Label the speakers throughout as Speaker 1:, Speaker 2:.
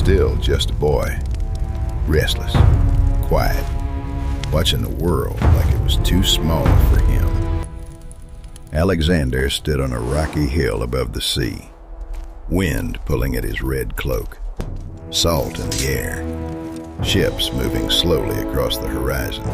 Speaker 1: still just a boy, restless, quiet, watching the world like it was too small for him. Alexander stood on a rocky hill above the sea, wind pulling at his red cloak, salt in the air, ships moving slowly across the horizon.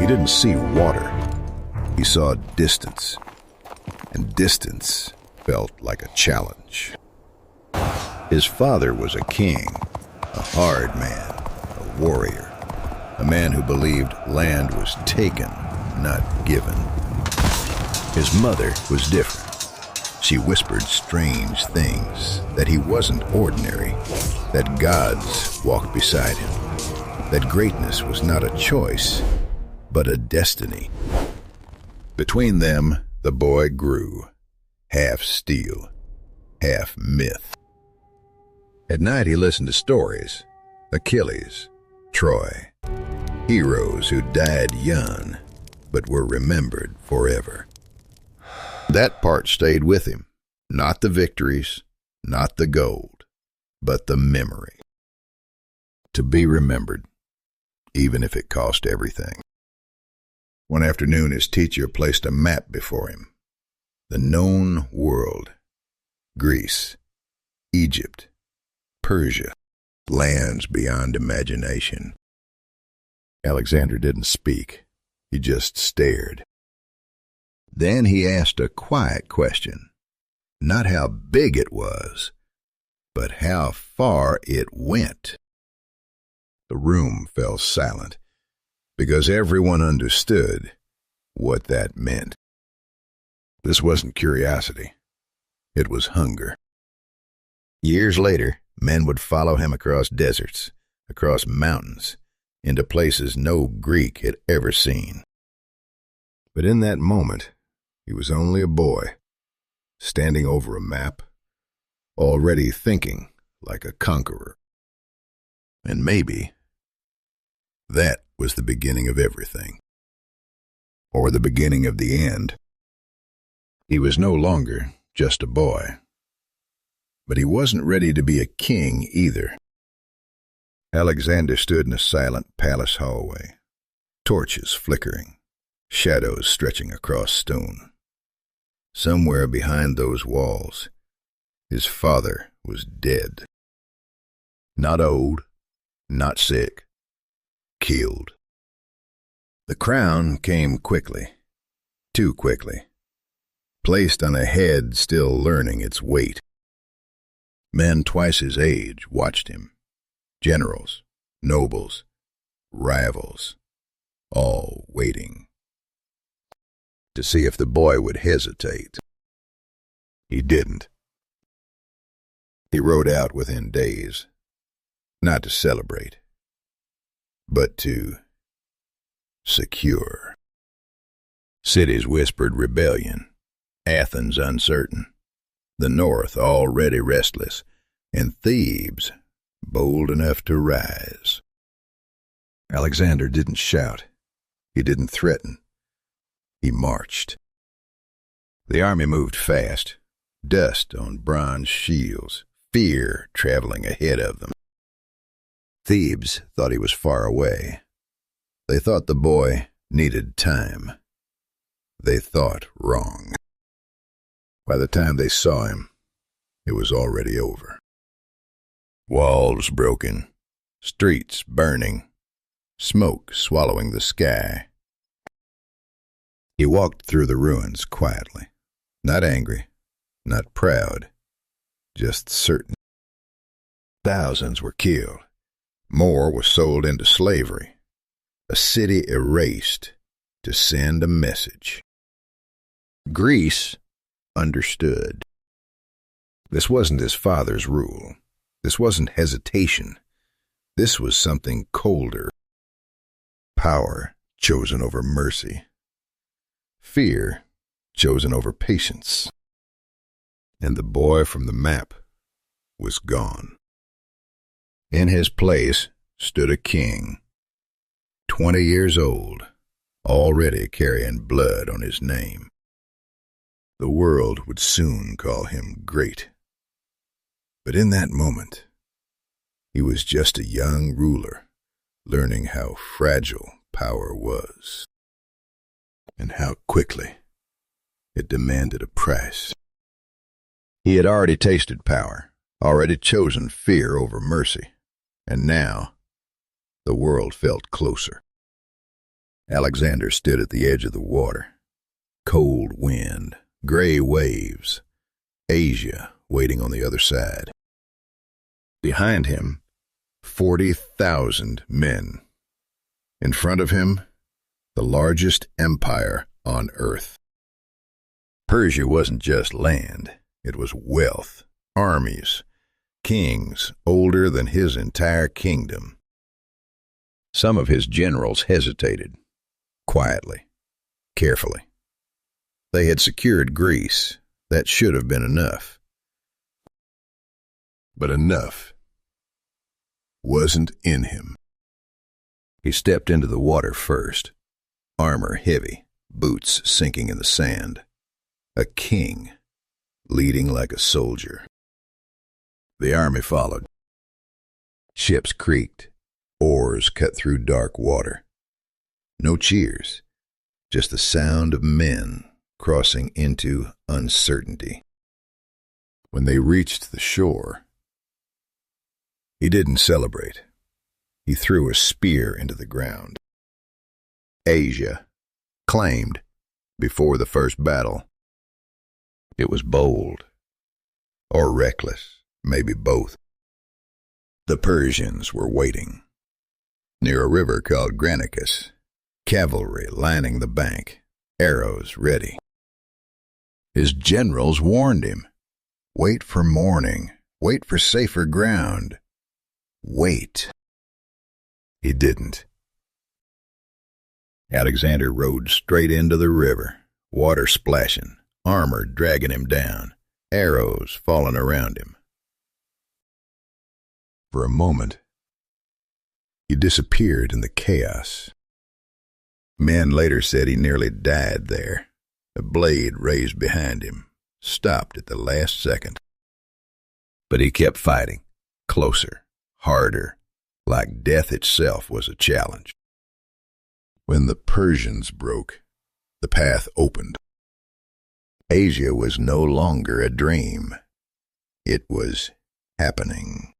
Speaker 1: He didn't see water. He saw distance, and distance felt like a challenge. His father was a king, a hard man, a warrior, a man who believed land was taken, not given. His mother was different. She whispered strange things, that he wasn't ordinary, that gods walked beside him, that greatness was not a choice, but a destiny. Between them, the boy grew, half steel, half myth. At night he listened to stories, Achilles, Troy, heroes who died young, but were remembered forever. That part stayed with him, not the victories, not the gold, but the memory. To be remembered, even if it cost everything. One afternoon his teacher placed a map before him. The known world, Greece, Egypt, Persia, lands beyond imagination. Alexander didn't speak. He just stared. Then he asked a quiet question, not how big it was, but how far it went. The room fell silent, because everyone understood what that meant. This wasn't curiosity. It was hunger. Years later, men would follow him across deserts, across mountains, into places no Greek had ever seen. But in that moment, he was only a boy, standing over a map, already thinking like a conqueror. And maybe that was the beginning of everything, or the beginning of the end. He was no longer just a boy, but he wasn't ready to be a king either. Alexander stood in a silent palace hallway, torches flickering, shadows stretching across stone. Somewhere behind those walls, his father was dead. Not old, not sick, killed. The crown came quickly, too quickly, placed on a head still learning its weight. Men twice his age watched him, generals, nobles, rivals, all waiting to see if the boy would hesitate. He didn't. He rode out within days, not to celebrate, but to secure. Cities whispered rebellion, Athens uncertain, the north already restless, and Thebes bold enough to rise. Alexander didn't shout. He didn't threaten. He marched. The army moved fast, dust on bronze shields, fear traveling ahead of them. Thebes thought he was far away. They thought the boy needed time. They thought wrong. By the time they saw him, it was already over. Walls broken, streets burning, smoke swallowing the sky. He walked through the ruins quietly, not angry, not proud, just certain. Thousands were killed. More were sold into slavery. A city erased to send a message. Greece understood. This wasn't his father's rule. This wasn't hesitation. This was something colder. Power chosen over mercy. Fear chosen over patience. And the boy from the map was gone. In his place stood a king, 20 years old, already carrying blood on his name. The world would soon call him great. But in that moment, He was just a young ruler, learning how fragile power was, and how quickly it demanded a price. He had already tasted power, already chosen fear over mercy, and now the world felt closer. Alexander stood at the edge of the water. Cold wind, gray waves, Asia waiting on the other side. Behind him, 40,000 men. In front of him, the largest empire on earth. Persia wasn't just land, it was wealth, armies, kings older than his entire kingdom. Some of his generals hesitated, quietly, carefully. They had secured Greece. That should have been enough. But enough wasn't in him. He stepped into the water first, armor heavy, boots sinking in the sand. A king, leading like a soldier. The army followed. Ships creaked, oars cut through dark water. No cheers, just the sound of men crossing into uncertainty. When they reached the shore, he didn't celebrate. He threw a spear into the ground. Asia, claimed before the first battle. It was bold, or reckless, maybe both. The Persians were waiting. Near a river called Granicus, cavalry lining the bank, arrows ready. His generals warned him, wait for morning, wait for safer ground. Wait. He didn't. Alexander rode straight into the river, water splashing, armor dragging him down, arrows falling around him. For a moment, he disappeared in the chaos. Men later said he nearly died there. A blade raised behind him, stopped at the last second. But he kept fighting, closer, harder, like death itself was a challenge. When the Persians broke, the path opened. Asia was no longer a dream. It was happening.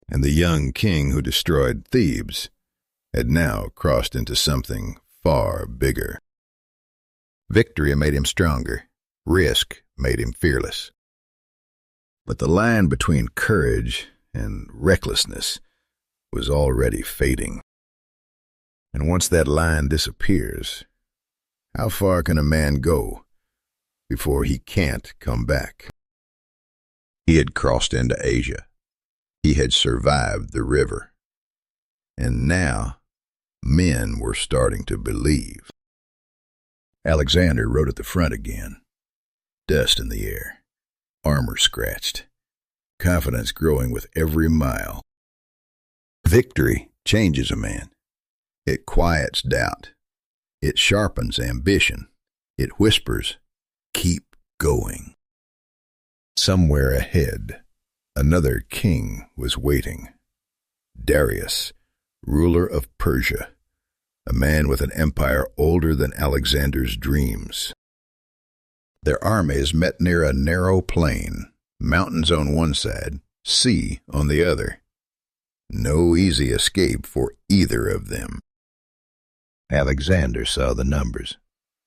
Speaker 1: And the young king who destroyed Thebes had now crossed into something far bigger. Victory made him stronger. Risk made him fearless. But the line between courage and recklessness was already fading. And once that line disappears, how far can a man go before he can't come back? He had crossed into Asia. He had survived the river. And now, men were starting to believe. Alexander rode at the front again. Dust in the air, armor scratched, confidence growing with every mile. Victory changes a man. It quiets doubt. It sharpens ambition. It whispers, keep going. Somewhere ahead, another king was waiting. Darius, ruler of Persia, a man with an empire older than Alexander's dreams. Their armies met near a narrow plain, mountains on one side, sea on the other. No easy escape for either of them. Alexander saw the numbers.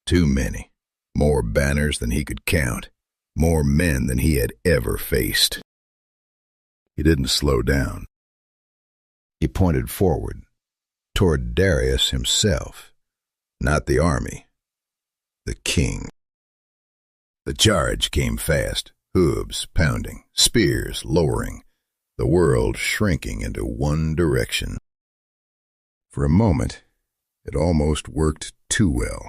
Speaker 1: Too many. More banners than he could count. More men than he had ever faced. He didn't slow down. He pointed forward, toward Darius himself, not the army, the king. The charge came fast, hooves pounding, spears lowering, the world shrinking into one direction. For a moment, it almost worked too well.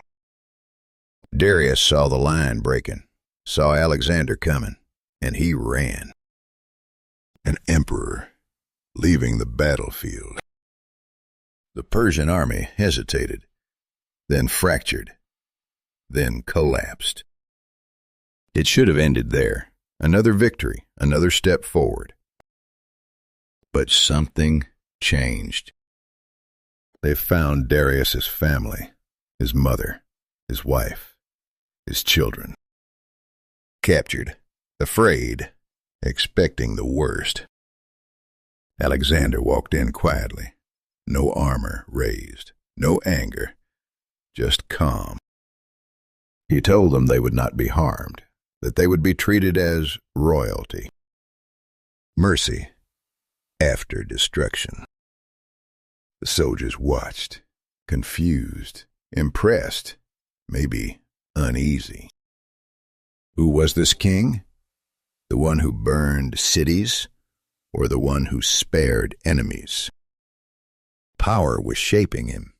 Speaker 1: Darius saw the line breaking, saw Alexander coming, and he ran. An emperor leaving the battlefield. The Persian army hesitated, then fractured, then collapsed. It should have ended there. Another victory, another step forward. But something changed. They found Darius's family, his mother, his wife, his children. Captured, afraid, expecting the worst. Alexander walked in quietly. No armor raised, no anger, just calm. He told them they would not be harmed, that they would be treated as royalty. Mercy after destruction. The soldiers watched, confused, impressed, maybe uneasy. Who was this king? The one who burned cities, or the one who spared enemies? Power was shaping him,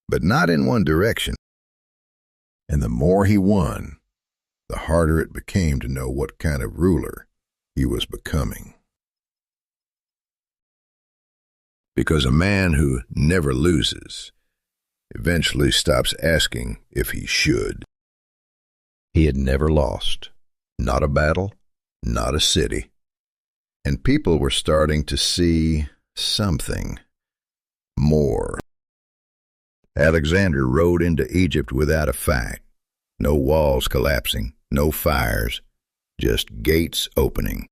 Speaker 1: but not in one direction. And the more he won, the harder it became to know what kind of ruler he was becoming. Because a man who never loses eventually stops asking if he should. He had never lost, not a battle, not a city, and people were starting to see something more. Alexander rode into Egypt without a fight. No walls collapsing, no fires, just gates opening.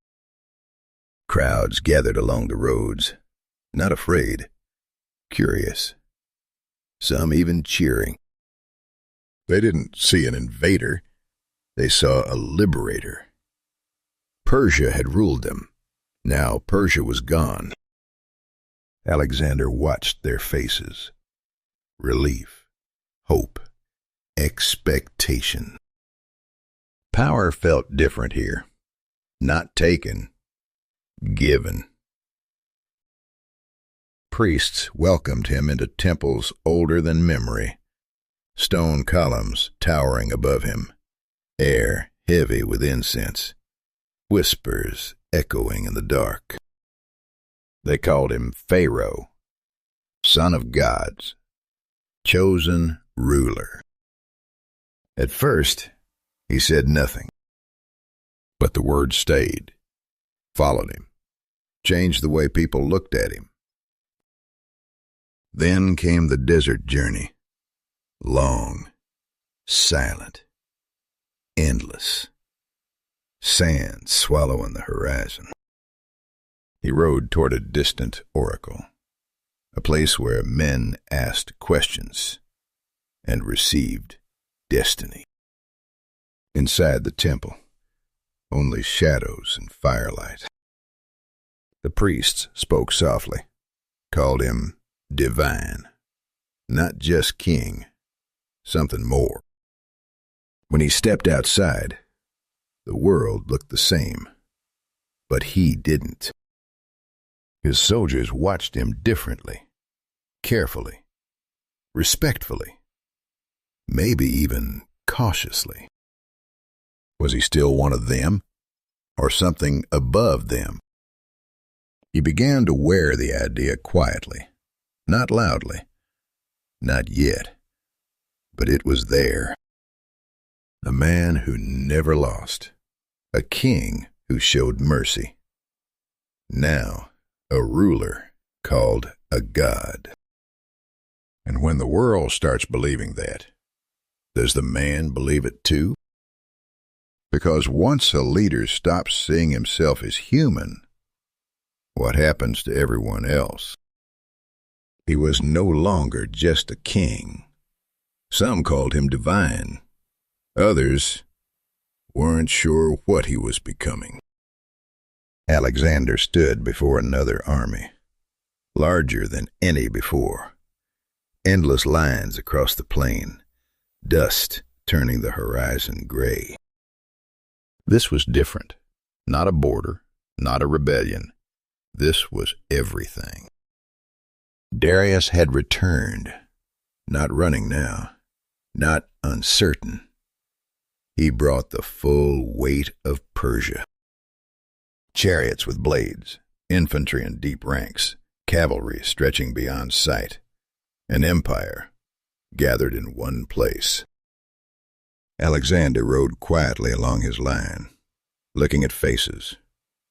Speaker 1: Crowds gathered along the roads, not afraid, curious, some even cheering. They didn't see an invader, they saw a liberator. Persia had ruled them. Now Persia was gone. Alexander watched their faces. Relief, hope, expectation. Power felt different here. Not taken, given. Priests welcomed him into temples older than memory, stone columns towering above him, air heavy with incense, whispers echoing in the dark. They called him Pharaoh, son of gods, chosen ruler. At first, he said nothing, but the word stayed, followed him, changed the way people looked at him. Then came the desert journey, long, silent, endless, sand swallowing the horizon. He rode toward a distant oracle, a place where men asked questions and received destiny. Inside the temple, only shadows and firelight. The priests spoke softly, called him divine, not just king, something more. When he stepped outside, the world looked the same, but he didn't. His soldiers watched him differently, carefully, respectfully, maybe even cautiously. Was he still one of them, or something above them? He began to wear the idea quietly, not loudly, not yet, but it was there. A man who never lost, a king who showed mercy. Now, a ruler called a god. And when the world starts believing that, does the man believe it too? Because once a leader stops seeing himself as human, what happens to everyone else? He was no longer just a king. Some called him divine. Others weren't sure what he was becoming. Alexander stood before another army, larger than any before. Endless lines across the plain, dust turning the horizon gray. This was different. Not a border, not a rebellion. This was everything. Darius had returned, not running now, not uncertain. He brought the full weight of Persia. Chariots with blades, infantry in deep ranks, cavalry stretching beyond sight, an empire gathered in one place. Alexander rode quietly along his line, looking at faces,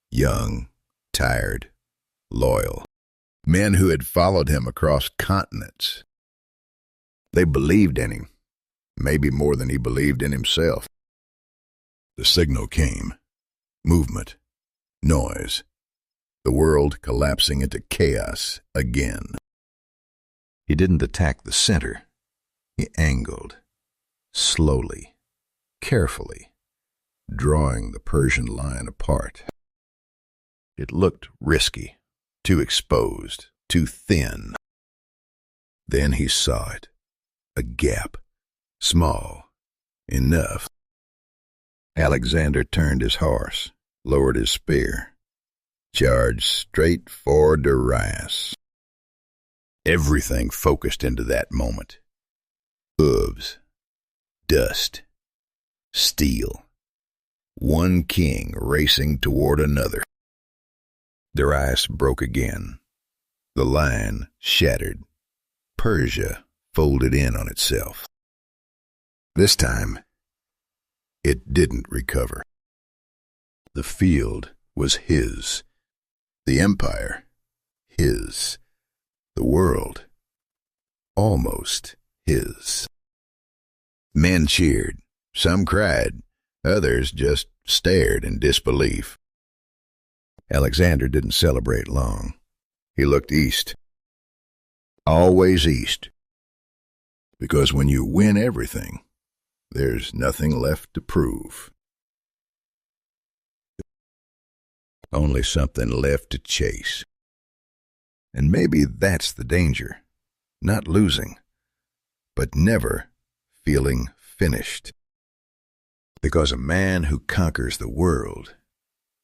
Speaker 1: young, tired, loyal. Men who had followed him across continents. They believed in him, maybe more than he believed in himself. The signal came. Movement. Noise. The world collapsing into chaos again. He didn't attack the center. He angled, slowly, carefully, drawing the Persian line apart. It looked risky, too exposed, too thin. Then he saw it. A gap. Small. Enough. Alexander turned his horse, lowered his spear, charged straight for Darius. Everything focused into that moment. Hooves. Dust. Steel. One king racing toward another. Darius broke again. The line shattered. Persia folded in on itself. This time, it didn't recover. The field was his. The empire, his. The world, almost his. Men cheered. Some cried. Others just stared in disbelief. Alexander didn't celebrate long. He looked east. Always east. Because when you win everything, there's nothing left to prove. Only something left to chase. And maybe that's the danger. Not losing, but never feeling finished. Because a man who conquers the world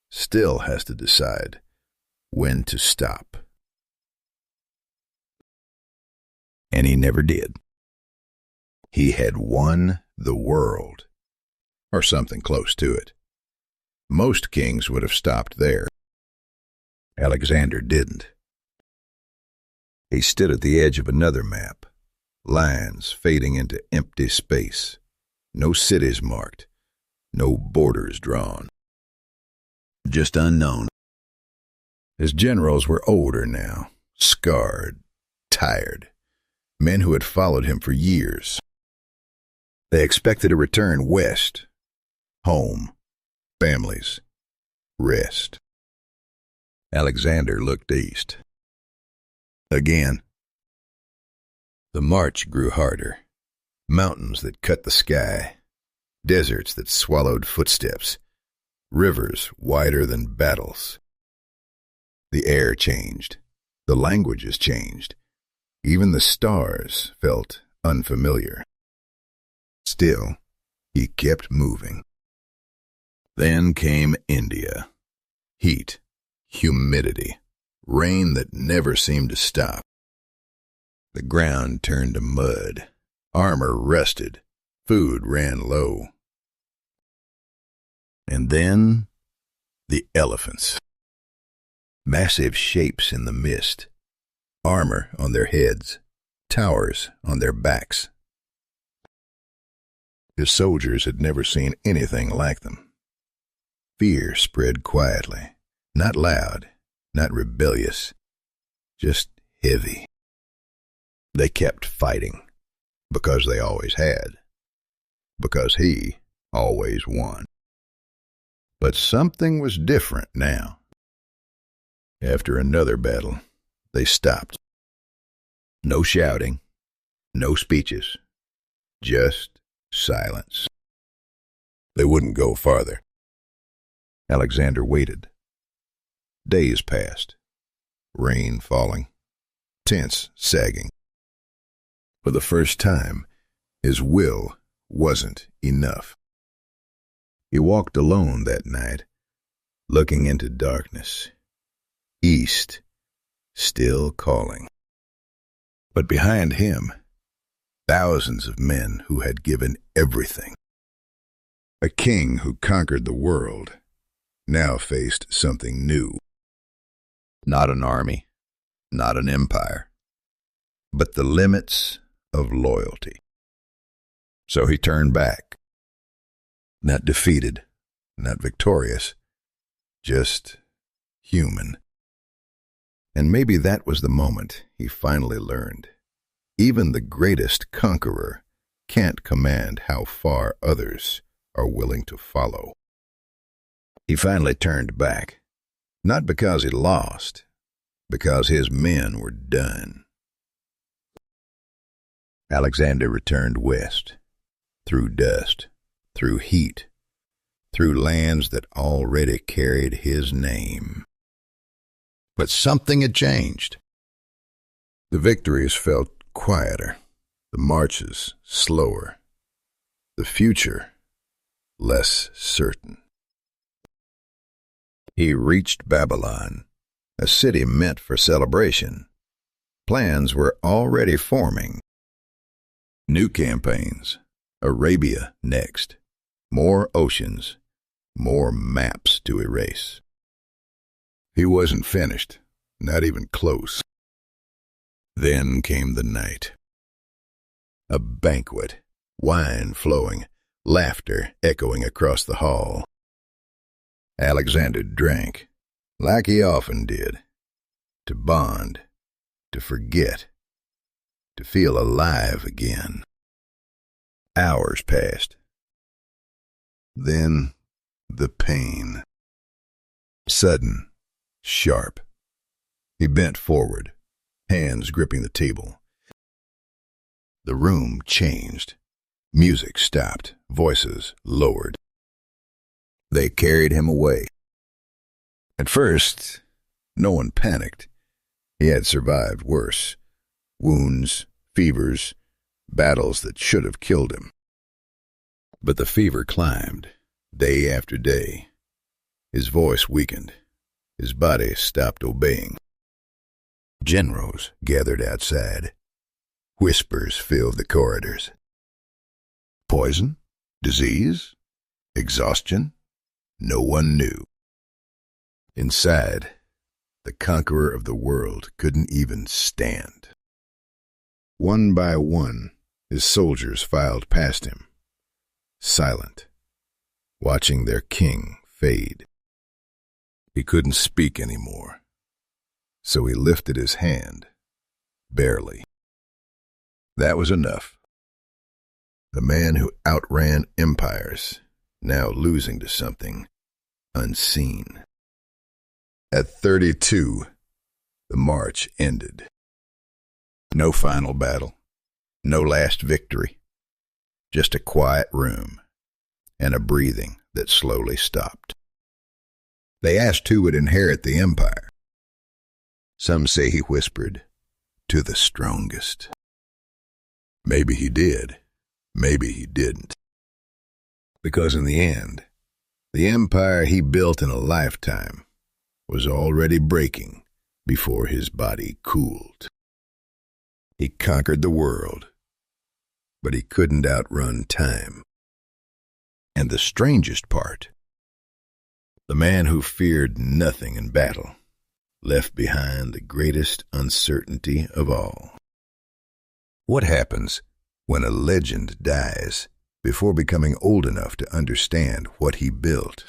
Speaker 1: still has to decide when to stop. And he never did. He had won the world, or something close to it. Most kings would have stopped there. Alexander didn't. He stood at the edge of another map, lines fading into empty space, no cities marked, no borders drawn. Just unknown. His generals were older now, scarred, tired, men who had followed him for years. They expected a return west, home, families, rest. Alexander looked east. Again. The march grew harder. Mountains that cut the sky, deserts that swallowed footsteps, rivers wider than battles. The air changed. The languages changed. Even the stars felt unfamiliar. Still, he kept moving. Then came India. Heat, humidity, rain that never seemed to stop. The ground turned to mud. Armor rusted. Food ran low. And then, the elephants. Massive shapes in the mist. Armor on their heads. Towers on their backs. His soldiers had never seen anything like them. Fear spread quietly. Not loud, not rebellious. Just heavy. They kept fighting. Because they always had. Because he always won. But something was different now. After another battle, they stopped. No shouting, no speeches, just silence. They wouldn't go farther. Alexander waited. Days passed. Rain falling. Tents sagging. For the first time, his will wasn't enough. He walked alone that night, looking into darkness. East, still calling. But behind him, thousands of men who had given everything. A king who conquered the world now faced something new. Not an army, not an empire, but the limits of loyalty. So he turned back. Not defeated, not victorious, just human. And maybe that was the moment he finally learned. Even the greatest conqueror can't command how far others are willing to follow. He finally turned back, not because he lost, because his men were done. Alexander returned west, through dust, through heat, through lands that already carried his name. But something had changed. The victories felt quieter, the marches slower, the future less certain. He reached Babylon, a city meant for celebration. Plans were already forming. New campaigns, Arabia next, more oceans, more maps to erase. He wasn't finished, not even close. Then came the night. A banquet, wine flowing, laughter echoing across the hall. Alexander drank, like he often did, to bond, to forget, to feel alive again. Hours passed. Then the pain. Sudden, sharp. He bent forward, hands gripping the table. The room changed. Music stopped, voices lowered. They carried him away. At first, no one panicked. He had survived worse. Wounds, fevers, battles that should have killed him. But the fever climbed, day after day. His voice weakened. His body stopped obeying. Generals gathered outside. Whispers filled the corridors. Poison? Disease? Exhaustion? No one knew. Inside, the conqueror of the world couldn't even stand. One by one, his soldiers filed past him, silent, watching their king fade. He couldn't speak anymore, so he lifted his hand, barely. That was enough. The man who outran empires, now losing to something unseen. At 32, the march ended. No final battle, no last victory, just a quiet room and a breathing that slowly stopped. They asked who would inherit the empire. Some say he whispered, "To the strongest." Maybe he did, maybe he didn't. Because in the end, the empire he built in a lifetime was already breaking before his body cooled. He conquered the world, but he couldn't outrun time. And the strangest part, the man who feared nothing in battle left behind the greatest uncertainty of all. What happens when a legend dies before becoming old enough to understand what he built?